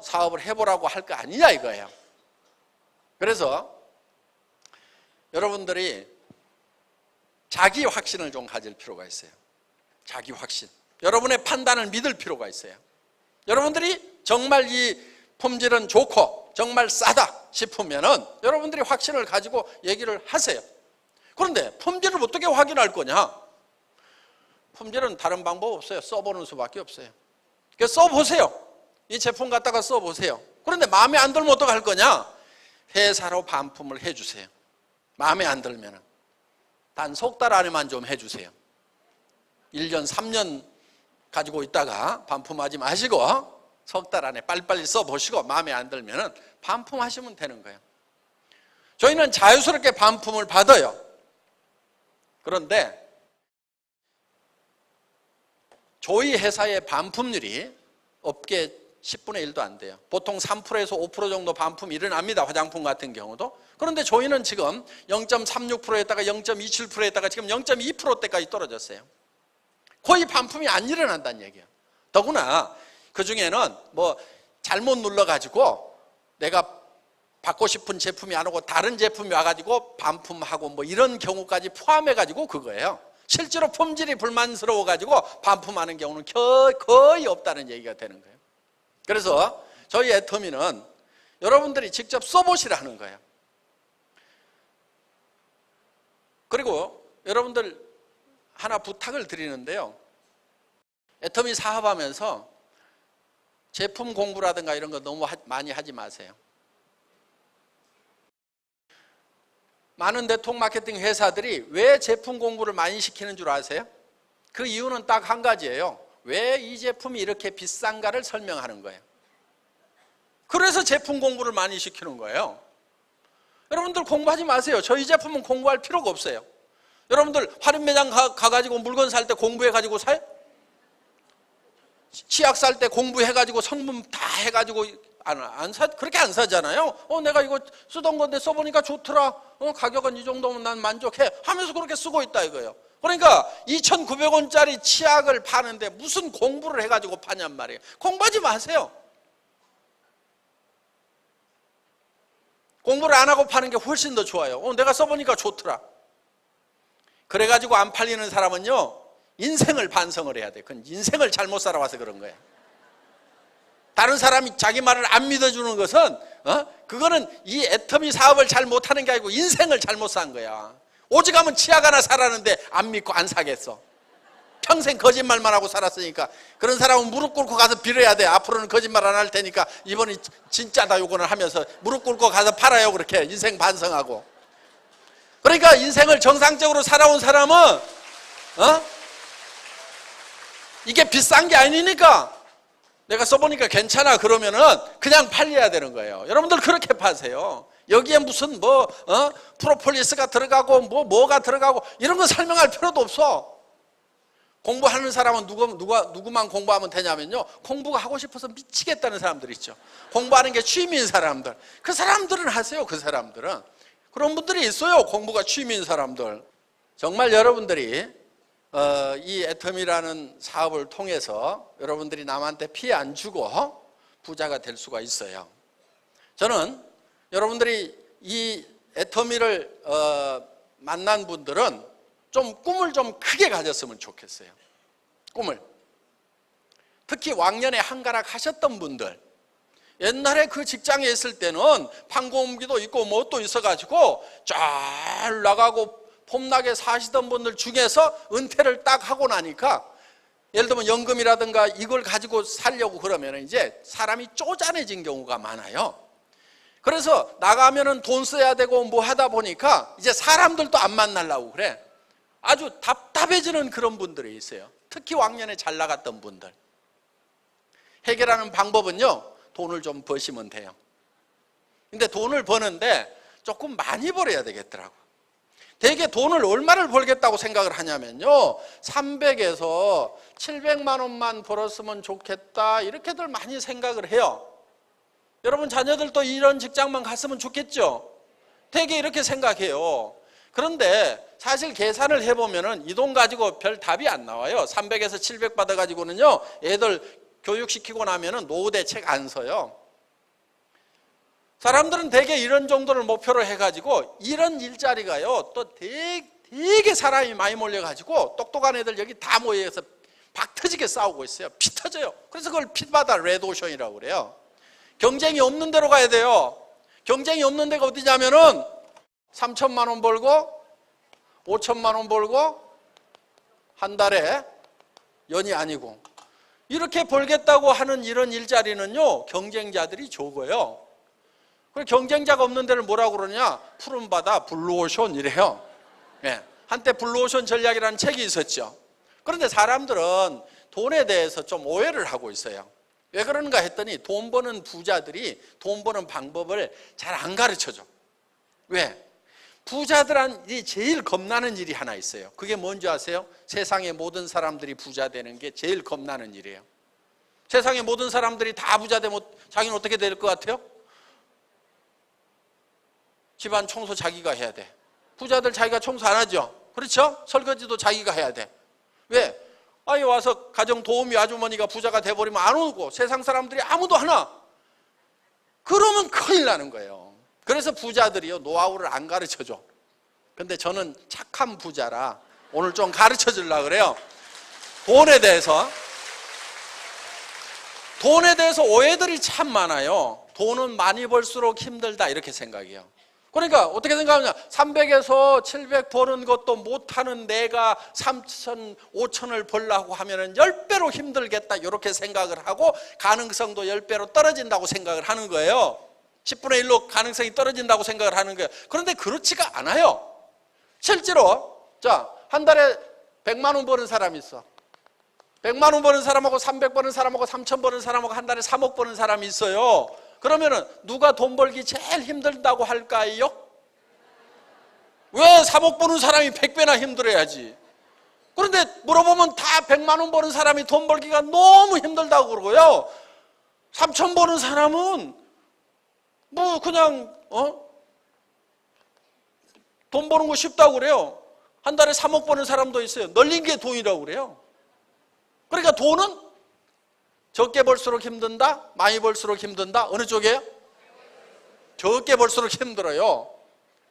사업을 해보라고 할 거 아니냐 이거예요. 그래서 여러분들이 자기 확신을 좀 가질 필요가 있어요. 자기 확신. 여러분의 판단을 믿을 필요가 있어요. 여러분들이 정말 이 품질은 좋고 정말 싸다 싶으면은 여러분들이 확신을 가지고 얘기를 하세요. 그런데 품질을 어떻게 확인할 거냐? 품질은 다른 방법 없어요. 써보는 수밖에 없어요. 그래서 써보세요. 이 제품 갖다가 써보세요. 그런데 마음에 안 들면 어떡할 거냐? 회사로 반품을 해주세요. 마음에 안 들면은. 단 석 달 안에만 좀 해주세요. 1년, 3년 가지고 있다가 반품하지 마시고 석 달 안에 빨리빨리 써보시고 마음에 안 들면은 반품하시면 되는 거예요. 저희는 자유스럽게 반품을 받아요. 그런데 저희 회사의 반품률이 업계 10분의 1도 안 돼요. 보통 3%에서 5% 정도 반품이 일어납니다. 화장품 같은 경우도. 그런데 저희는 지금 0.36%에다가 0.27%에다가 지금 0.2%대까지 떨어졌어요. 거의 반품이 안 일어난다는 얘기예요. 더구나 그 중에는 잘못 눌러가지고 내가 받고 싶은 제품이 안 오고 다른 제품이 와가지고 반품하고 이런 경우까지 포함해가지고 그거예요. 실제로 품질이 불만스러워가지고 반품하는 경우는 거의 없다는 얘기가 되는 거예요. 그래서 저희 애터미는 여러분들이 직접 써보시라는 거예요. 그리고 여러분들 하나 부탁을 드리는데요. 애터미 사업하면서 제품 공부라든가 이런 거 너무 많이 하지 마세요. 많은 네트워크 마케팅 회사들이 왜 제품 공부를 많이 시키는 줄 아세요? 그 이유는 딱 한 가지예요. 왜 이 제품이 이렇게 비싼가를 설명하는 거예요. 그래서 제품 공부를 많이 시키는 거예요. 여러분들 공부하지 마세요. 저희 제품은 공부할 필요가 없어요. 여러분들 할인 매장 가가지고 물건 살 때 공부해가지고 사요? 치약 살 때 공부해가지고 성분 다 해가지고 그렇게 안 사잖아요. 내가 이거 쓰던 건데 써보니까 좋더라. 가격은 이 정도면 난 만족해. 하면서 그렇게 쓰고 있다 이거예요. 그러니까 2,900원짜리 치약을 파는데 무슨 공부를 해가지고 파냔 말이에요. 공부하지 마세요. 공부를 안 하고 파는 게 훨씬 더 좋아요. 내가 써보니까 좋더라. 그래가지고 안 팔리는 사람은요, 인생을 반성을 해야 돼. 그건 인생을 잘못 살아와서 그런 거예요. 다른 사람이 자기 말을 안 믿어주는 것은 그거는 이 애터미 사업을 잘 못하는 게 아니고 인생을 잘못 산 거야. 오직하면 치약 하나 사라는데 안 믿고 안 사겠어. 평생 거짓말만 하고 살았으니까. 그런 사람은 무릎 꿇고 가서 빌어야 돼. 앞으로는 거짓말 안 할 테니까 이번이 진짜다 요거는 하면서 무릎 꿇고 가서 팔아요. 그렇게 인생 반성하고. 그러니까 인생을 정상적으로 살아온 사람은 이게 비싼 게 아니니까 내가 써보니까 괜찮아 그러면은 그냥 팔려야 되는 거예요. 여러분들 그렇게 파세요. 여기에 무슨 프로폴리스가 들어가고 뭐가 들어가고 이런 거 설명할 필요도 없어. 공부하는 사람은 누구만 공부하면 되냐면요, 공부가 하고 싶어서 미치겠다는 사람들 있죠. 공부하는 게 취미인 사람들, 그 사람들은 하세요. 그 사람들은 그런 분들이 있어요. 공부가 취미인 사람들. 정말 여러분들이 이 애터미라는 사업을 통해서 여러분들이 남한테 피해 안 주고 부자가 될 수가 있어요. 저는 여러분들이 이 애터미를 만난 분들은 좀 꿈을 좀 크게 가졌으면 좋겠어요. 꿈을. 특히 왕년에 한가락 하셨던 분들, 옛날에 그 직장에 있을 때는 판공기도 있고 뭣도 있어가지고 잘 나가고 폼나게 사시던 분들 중에서 은퇴를 딱 하고 나니까, 예를 들면 연금이라든가 이걸 가지고 살려고 그러면 이제 사람이 쪼잔해진 경우가 많아요. 그래서 나가면은 돈 써야 되고 뭐 하다 보니까 이제 사람들도 안 만나려고 그래. 아주 답답해지는 그런 분들이 있어요. 특히 왕년에 잘 나갔던 분들. 해결하는 방법은요, 돈을 좀 버시면 돼요. 근데 돈을 버는데 조금 많이 벌어야 되겠더라고. 대개 돈을 얼마를 벌겠다고 생각을 하냐면요, 300에서 700만 원만 벌었으면 좋겠다 이렇게들 많이 생각을 해요. 여러분 자녀들도 이런 직장만 갔으면 좋겠죠? 대개 이렇게 생각해요. 그런데 사실 계산을 해보면은 이 돈 가지고 별 답이 안 나와요. 300에서 700 받아가지고는요, 애들 교육시키고 나면은 노후대 책 안 써요. 사람들은 대개 이런 정도를 목표로 해가지고 이런 일자리가요, 또 되게 사람이 많이 몰려가지고 똑똑한 애들 여기 다 모여서 박 터지게 싸우고 있어요. 피 터져요. 그래서 그걸 피바다 레드오션이라고 그래요. 경쟁이 없는 데로 가야 돼요. 경쟁이 없는 데가 어디냐면은 3천만 원 벌고 5천만 원 벌고 한 달에 연이 아니고 이렇게 벌겠다고 하는 이런 일자리는요, 경쟁자들이 적어요. 그리고 경쟁자가 없는 데를 뭐라고 그러냐? 푸른 바다 블루오션 이래요. 예. 한때 블루오션 전략이라는 책이 있었죠. 그런데 사람들은 돈에 대해서 좀 오해를 하고 있어요. 왜 그러는가 했더니 돈 버는 부자들이 돈 버는 방법을 잘 안 가르쳐줘. 왜? 부자들한테 제일 겁나는 일이 하나 있어요. 그게 뭔지 아세요? 세상의 모든 사람들이 부자 되는 게 제일 겁나는 일이에요. 세상의 모든 사람들이 다 부자 되면 자기는 어떻게 될 것 같아요? 집안 청소 자기가 해야 돼. 부자들 자기가 청소 안 하죠? 그렇죠? 설거지도 자기가 해야 돼. 왜? 아이 와서 가정 도우미 아주머니가 부자가 돼버리면 안 오고 세상 사람들이 아무도 하나. 그러면 큰일 나는 거예요. 그래서 부자들이요, 노하우를 안 가르쳐줘. 근데 저는 착한 부자라 오늘 좀 가르쳐 주려고 그래요. 돈에 대해서 오해들이 참 많아요. 돈은 많이 벌수록 힘들다 이렇게 생각해요. 그러니까 어떻게 생각하냐? 300에서 700 버는 것도 못하는 내가 3천, 5천을 벌려고 하면 10배로 힘들겠다 이렇게 생각을 하고 가능성도 10배로 떨어진다고 생각을 하는 거예요. 10분의 1로 가능성이 떨어진다고 생각을 하는 거예요. 그런데 그렇지가 않아요. 실제로 자, 한 달에 100만 원 버는 사람이 있어. 100만 원 버는 사람하고 300 버는 사람하고 3천 버는 사람하고 한 달에 3억 버는 사람이 있어요. 그러면은 누가 돈 벌기 제일 힘들다고 할까요? 왜 3억 버는 사람이 100배나 힘들어야지. 그런데 물어보면 다 100만 원 버는 사람이 돈 벌기가 너무 힘들다고 그러고요. 3천 버는 사람은 뭐 그냥 돈 버는 거 쉽다고 그래요. 한 달에 3억 버는 사람도 있어요. 널린 게 돈이라고 그래요. 그러니까 돈은 적게 벌수록 힘든다, 많이 벌수록 힘든다. 어느 쪽이에요? 적게 벌수록 힘들어요.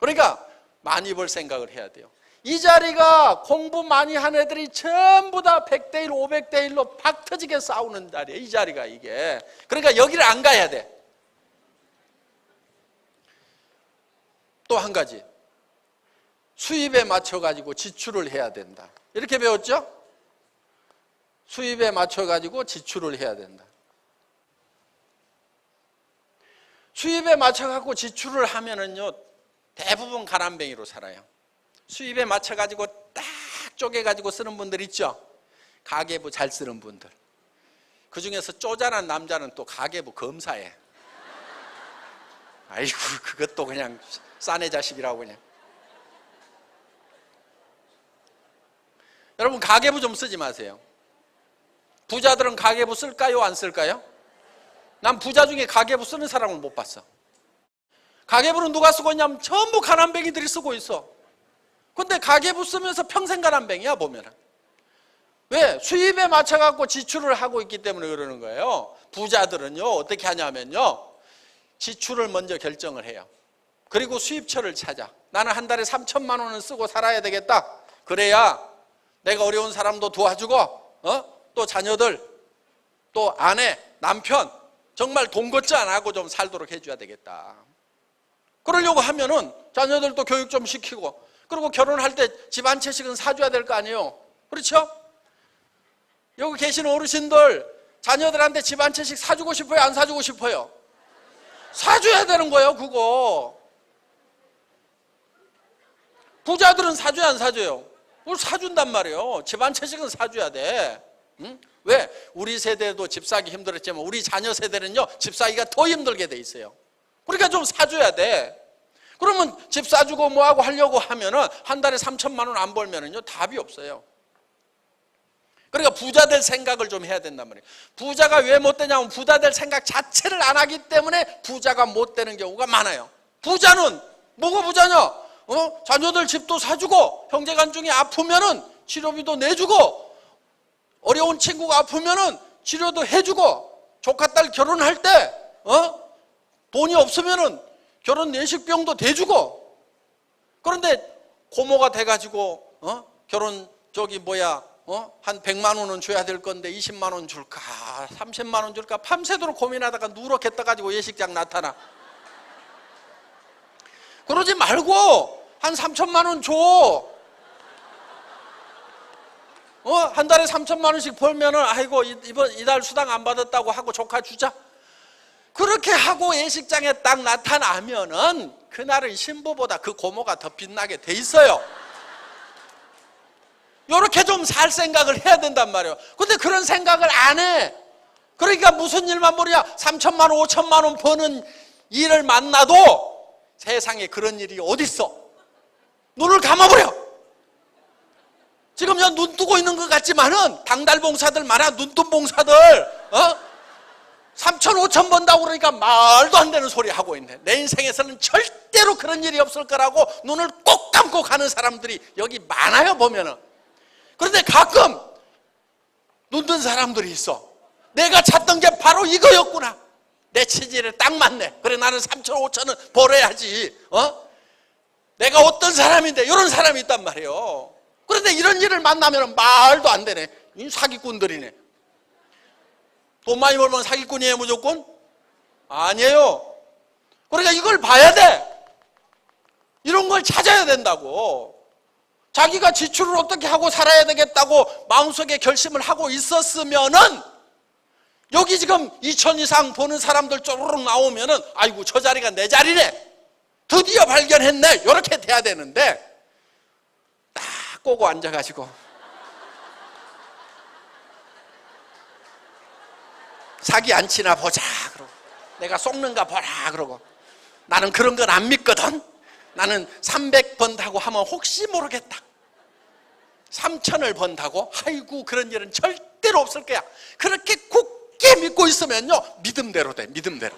그러니까 많이 벌 생각을 해야 돼요. 이 자리가 공부 많이 한 애들이 전부 다 100대 1, 500대 1로 박 터지게 싸우는 자리예요. 이 자리가 이게. 그러니까 여기를 안 가야 돼. 또 한 가지. 수입에 맞춰가지고 지출을 해야 된다. 이렇게 배웠죠? 수입에 맞춰가지고 지출을 해야 된다. 수입에 맞춰가지고 지출을 하면은요, 대부분 가난뱅이로 살아요. 수입에 맞춰가지고 딱 쪼개가지고 쓰는 분들 있죠? 가계부 잘 쓰는 분들. 그 중에서 쪼잔한 남자는 또 가계부 검사해. 아이고, 그것도 그냥 싸네 자식이라고 그냥. 여러분, 가계부 좀 쓰지 마세요. 부자들은 가계부 쓸까요? 안 쓸까요? 난 부자 중에 가계부 쓰는 사람을 못 봤어. 가계부는 누가 쓰고 있냐면 전부 가난뱅이들이 쓰고 있어. 근데 가계부 쓰면서 평생 가난뱅이야 보면은. 왜? 수입에 맞춰갖고 지출을 하고 있기 때문에 그러는 거예요. 부자들은요 어떻게 하냐면요, 지출을 먼저 결정을 해요. 그리고 수입처를 찾아. 나는 한 달에 3천만 원은 쓰고 살아야 되겠다. 그래야 내가 어려운 사람도 도와주고 또 자녀들, 또 아내, 남편 정말 돈 걱정 안 하고 좀 살도록 해줘야 되겠다. 그러려고 하면은 자녀들도 교육 좀 시키고, 그리고 결혼할 때 집 한 채씩은 사줘야 될 거 아니에요. 그렇죠? 여기 계시는 어르신들 자녀들한테 집 한 채씩 사주고 싶어요? 안 사주고 싶어요? 사줘야 되는 거예요. 그거 부자들은 사줘야 안 사줘요? 그걸 사준단 말이에요. 집 한 채씩은 사줘야 돼. 응? 왜? 우리 세대도 집 사기 힘들었지만 우리 자녀 세대는요 집 사기가 더 힘들게 돼 있어요. 그러니까 좀 사줘야 돼. 그러면 집 사주고 뭐하고 하려고 하면은 한 달에 3천만 원 안 벌면은요 답이 없어요. 그러니까 부자 될 생각을 좀 해야 된단 말이에요. 부자가 왜 못 되냐면 부자 될 생각 자체를 안 하기 때문에 부자가 못 되는 경우가 많아요. 부자는 뭐가 부자냐? 자녀들 집도 사주고, 형제간 중에 아프면은 치료비도 내주고, 어려운 친구가 아프면은 치료도 해주고, 조카딸 결혼할 때 돈이 없으면은 결혼 내식비용도 대주고. 그런데 고모가 돼가지고 결혼 한 100만 원은 줘야 될 건데 20만 원 줄까 30만 원 줄까 밤새도록 고민하다가 누렇겠다 가지고 예식장 나타나. 그러지 말고 한 3천만 원 줘. 한 달에 3천만 원씩 벌면은 아이고 이달 수당 안 받았다고 하고 조카 주자. 그렇게 하고 예식장에 딱 나타나면은 그날은 신부보다 그 고모가 더 빛나게 돼 있어요. 이렇게 좀 살 생각을 해야 된단 말이에요. 근데 그런 생각을 안 해. 그러니까 무슨 일만 벌이야? 3천만 원, 5천만 원 버는 일을 만나도 세상에 그런 일이 어딨어? 눈을 감아버려. 지금 눈 뜨고 있는 것 같지만은 당달봉사들 많아. 눈뜬 봉사들 3천, 5천 번다고 그러니까 말도 안 되는 소리 하고 있네. 내 인생에서는 절대로 그런 일이 없을 거라고 눈을 꼭 감고 가는 사람들이 여기 많아요 보면은. 그런데 가끔 눈 뜬 사람들이 있어. 내가 찾던 게 바로 이거였구나. 내 체질에 딱 맞네. 그래 나는 3천, 5천은 벌어야지. 내가 어떤 사람인데 이런 사람이 있단 말이에요. 그런데 이런 일을 만나면 말도 안 되네. 이 사기꾼들이네. 돈 많이 벌면 사기꾼이에요 무조건? 아니에요. 그러니까 이걸 봐야 돼. 이런 걸 찾아야 된다고. 자기가 지출을 어떻게 하고 살아야 되겠다고 마음속에 결심을 하고 있었으면은 여기 지금 2천 이상 버는 사람들 쪼르륵 나오면은 아이고 저 자리가 내 자리네. 드디어 발견했네. 이렇게 돼야 되는데 딱 꼬고 앉아가지고 사기 안 치나 보자 그러고, 내가 속는가 보라 그러고, 나는 그런 건 안 믿거든. 나는 300번다고 하면 혹시 모르겠다. 3,000을 번다고? 아이고 그런 일은 절대로 없을 거야. 그렇게 굳게 믿고 있으면요, 믿음대로 돼. 믿음대로.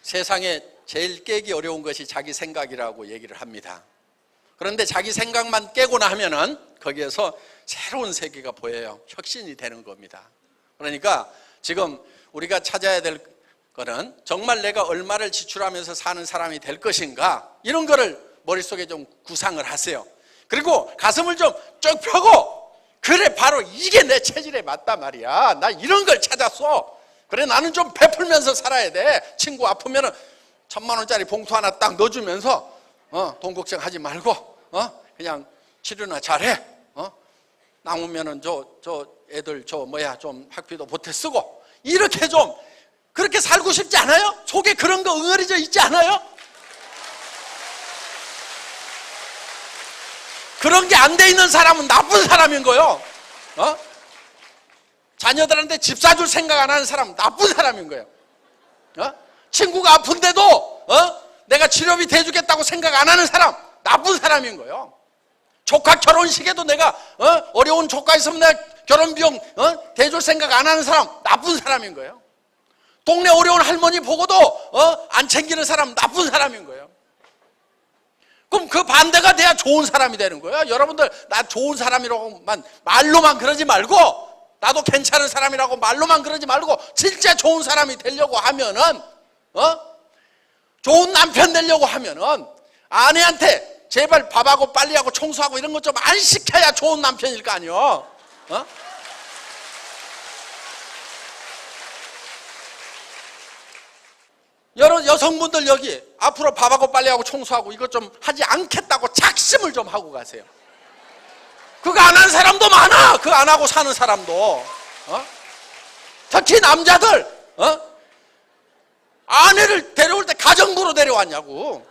세상에 제일 깨기 어려운 것이 자기 생각이라고 얘기를 합니다. 그런데 자기 생각만 깨고 나면은 거기에서 새로운 세계가 보여요. 혁신이 되는 겁니다. 그러니까 지금 우리가 찾아야 될 거는 정말 내가 얼마를 지출하면서 사는 사람이 될 것인가, 이런 거를 머릿속에 좀 구상을 하세요. 그리고 가슴을 좀 쭉 펴고, 그래 바로 이게 내 체질에 맞단 말이야. 나 이런 걸 찾았어. 그래 나는 좀 베풀면서 살아야 돼. 친구 아프면은 1,000만 원짜리 봉투 하나 딱 넣어주면서 돈 걱정하지 말고 그냥 치료나 잘해. 남으면은 저 애들 좀 학비도 보태 쓰고, 이렇게 좀 그렇게 살고 싶지 않아요? 속에 그런 거 응어리져 있지 않아요? 그런 게 안 돼 있는 사람은 나쁜 사람인 거예요. 자녀들한테 집 사줄 생각 안 하는 사람은 나쁜 사람인 거예요. 친구가 아픈데도 내가 치료비 대주겠다고 생각 안 하는 사람, 나쁜 사람인 거예요. 조카 결혼식에도 내가 어려운 조카 있으면 내가 결혼 비용 대줄 생각 안 하는 사람, 나쁜 사람인 거예요. 동네 어려운 할머니 보고도 안 챙기는 사람, 나쁜 사람인 거예요. 그럼 그 반대가 돼야 좋은 사람이 되는 거예요. 여러분들, 나 좋은 사람이라고만 말로만 그러지 말고, 나도 괜찮은 사람이라고 말로만 그러지 말고, 진짜 좋은 사람이 되려고 하면은, 좋은 남편 되려고 하면은 아내한테 제발 밥하고 빨리하고 청소하고 이런 것 좀 안 시켜야 좋은 남편일 거 아니에요. 여성분들 여기 앞으로 밥하고 빨리하고 청소하고 이것 좀 하지 않겠다고 작심을 좀 하고 가세요. 그거 안 하는 사람도 많아. 그거 안 하고 사는 사람도. 특히 남자들 아내를 데려올 때 가정부로 데려왔냐고.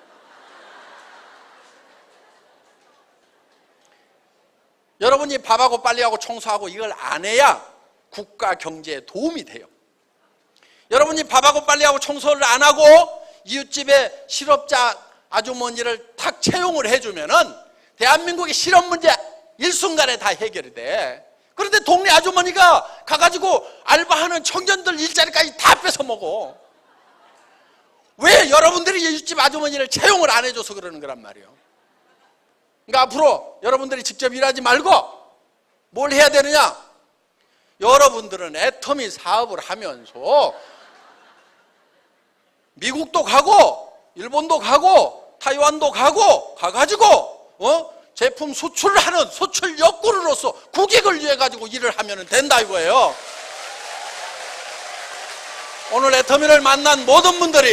여러분이 밥하고 빨리하고 청소하고 이걸 안 해야 국가 경제에 도움이 돼요. 여러분이 밥하고 빨리하고 청소를 안 하고 이웃집에 실업자 아주머니를 탁 채용을 해주면은 대한민국의 실업 문제 일순간에 다 해결이 돼. 그런데 동네 아주머니가 가가지고 알바하는 청년들 일자리까지 다 뺏어 먹어. 왜? 여러분들이 이웃집 아주머니를 채용을 안 해줘서 그러는 거란 말이에요. 그러니까 앞으로 여러분들이 직접 일하지 말고 뭘 해야 되느냐? 여러분들은 애터미 사업을 하면서 미국도 가고 일본도 가고 타이완도 가가지고 제품 수출을 하는 수출 역군으로서 국익을 위해 가지고 일을 하면 된다 이거예요. 오늘 애터미를 만난 모든 분들이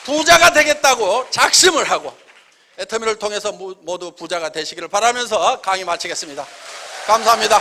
부자가 되겠다고 작심을 하고 애터미를 통해서 모두 부자가 되시기를 바라면서 강의 마치겠습니다. 감사합니다.